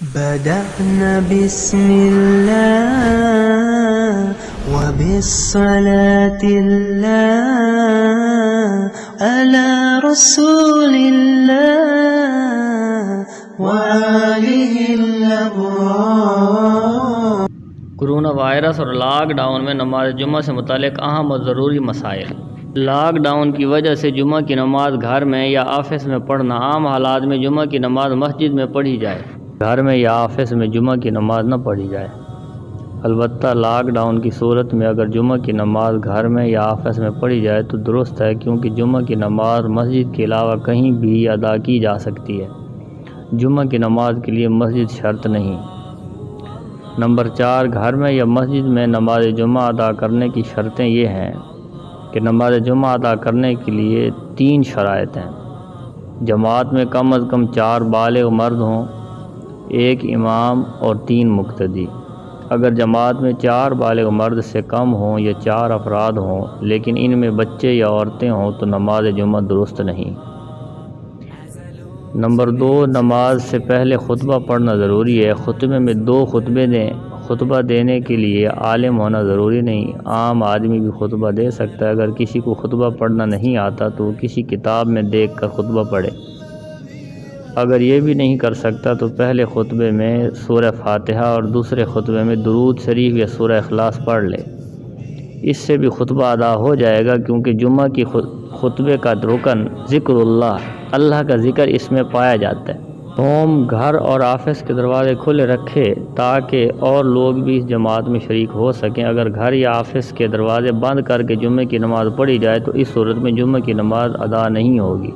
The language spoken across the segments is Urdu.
بدأنا بسم الله وبالصلاة الله على رسول الله وآله الأبرار۔ کورونا وائرس اور لاک ڈاؤن میں نماز جمعہ سے متعلق اہم اور ضروری مسائل۔ لاک ڈاؤن کی وجہ سے جمعہ کی نماز گھر میں یا آفس میں پڑھنا، عام حالات میں جمعہ کی نماز مسجد میں پڑھی جائے، گھر میں یا آفس میں جمعہ کی نماز نہ پڑھی جائے۔ البتہ لاک ڈاؤن کی صورت میں اگر جمعہ کی نماز گھر میں یا آفس میں پڑھی جائے تو درست ہے، کیونکہ جمعہ کی نماز مسجد کے علاوہ کہیں بھی ادا کی جا سکتی ہے۔ جمعہ کی نماز کے لیے مسجد شرط نہیں۔ نمبر 4، گھر میں یا مسجد میں نماز جمعہ ادا کرنے کی شرطیں یہ ہیں کہ نماز جمعہ ادا کرنے کے لیے 3 شرائط ہیں۔ جماعت میں کم از کم 4 بالغ مرد ہوں، 1 امام اور 3 مقتدی۔ اگر جماعت میں 4 بالغ مرد سے کم ہوں یا 4 افراد ہوں لیکن ان میں بچے یا عورتیں ہوں تو نماز جمعہ درست نہیں۔ نمبر 2، نماز سے پہلے خطبہ پڑھنا ضروری ہے۔ خطبے میں 2 خطبے دیں۔ خطبہ دینے کے لیے عالم ہونا ضروری نہیں، عام آدمی بھی خطبہ دے سکتا ہے۔ اگر کسی کو خطبہ پڑھنا نہیں آتا تو وہ کسی کتاب میں دیکھ کر خطبہ پڑھے۔ اگر یہ بھی نہیں کر سکتا تو پہلے خطبے میں سورہ فاتحہ اور دوسرے خطبے میں درود شریف یا سورہ اخلاص پڑھ لے۔ اس سے بھی خطبہ ادا ہو جائے گا، کیونکہ جمعہ کی خطبے کا رکن ذکر اللہ کا ذکر اس میں پایا جاتا ہے۔ گھر اور آفس کے دروازے کھلے رکھے تاکہ اور لوگ بھی اس جماعت میں شریک ہو سکیں۔ اگر گھر یا آفس کے دروازے بند کر کے جمعے کی نماز پڑھی جائے تو اس صورت میں جمعہ کی نماز ادا نہیں ہوگی۔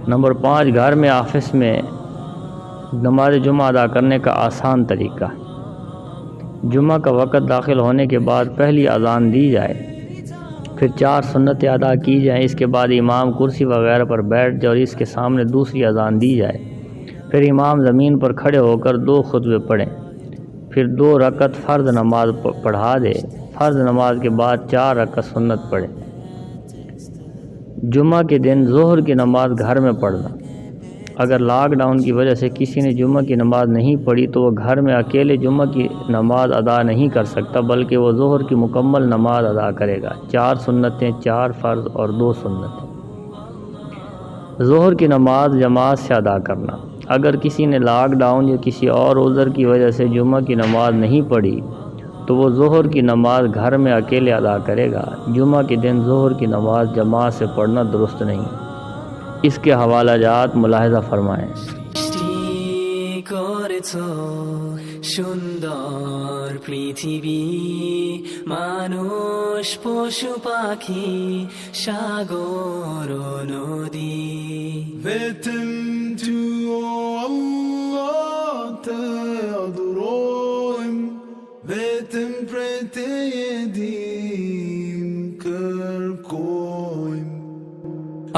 نمبر 5، گھر میں آفس میں نماز جمعہ ادا کرنے کا آسان طریقہ۔ جمعہ کا وقت داخل ہونے کے بعد پہلی اذان دی جائے، پھر 4 سنتیں ادا کی جائیں، اس کے بعد امام کرسی وغیرہ پر بیٹھ جائے اور اس کے سامنے دوسری اذان دی جائے، پھر امام زمین پر کھڑے ہو کر 2 خطبے پڑھیں، پھر 2 رکعت فرض نماز پڑھا دے۔ فرض نماز کے بعد 4 رکعت سنت پڑھیں۔ جمعہ کے دن ظہر کی نماز گھر میں پڑھنا۔ اگر لاک ڈاؤن کی وجہ سے کسی نے جمعہ کی نماز نہیں پڑھی تو وہ گھر میں اکیلے جمعہ کی نماز ادا نہیں کر سکتا، بلکہ وہ ظہر کی مکمل نماز ادا کرے گا، 4 سنتیں، 4 فرض اور 2 سنتیں۔ ظہر کی نماز جماعت سے ادا کرنا۔ اگر کسی نے لاک ڈاؤن یا کسی اور عذر کی وجہ سے جمعہ کی نماز نہیں پڑھی تو وہ ظہر کی نماز گھر میں اکیلے ادا کرے گا۔ جمعہ کے دن ظہر کی نماز جماعت سے پڑھنا درست نہیں۔ اس کے حوالہ جات ملاحظہ فرمائیں۔ সুন্দর পৃথিবী, মানুষ পশু পাখি সাগর নদী। Bitten to Allah تأذرون Bitten pretedim kerkoim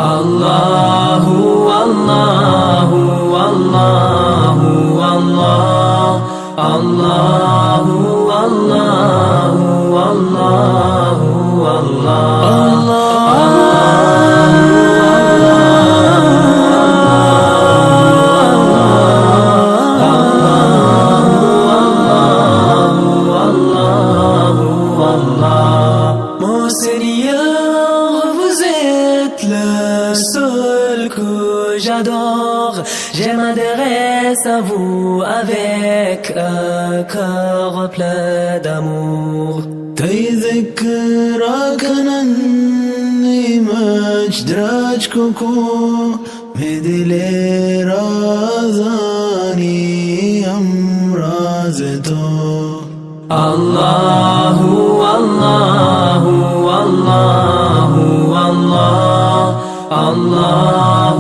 Allahu Allahu Allahu Allah Allahu Allahu Allahu Mon Seigneur, vous êtes le seul que j'adore. Je m'adresse à vous avec un cœur plein d'amour. تذكرك أني مجدرج كوكو مدلي رازاني أمرازتو الله الله الله الله الله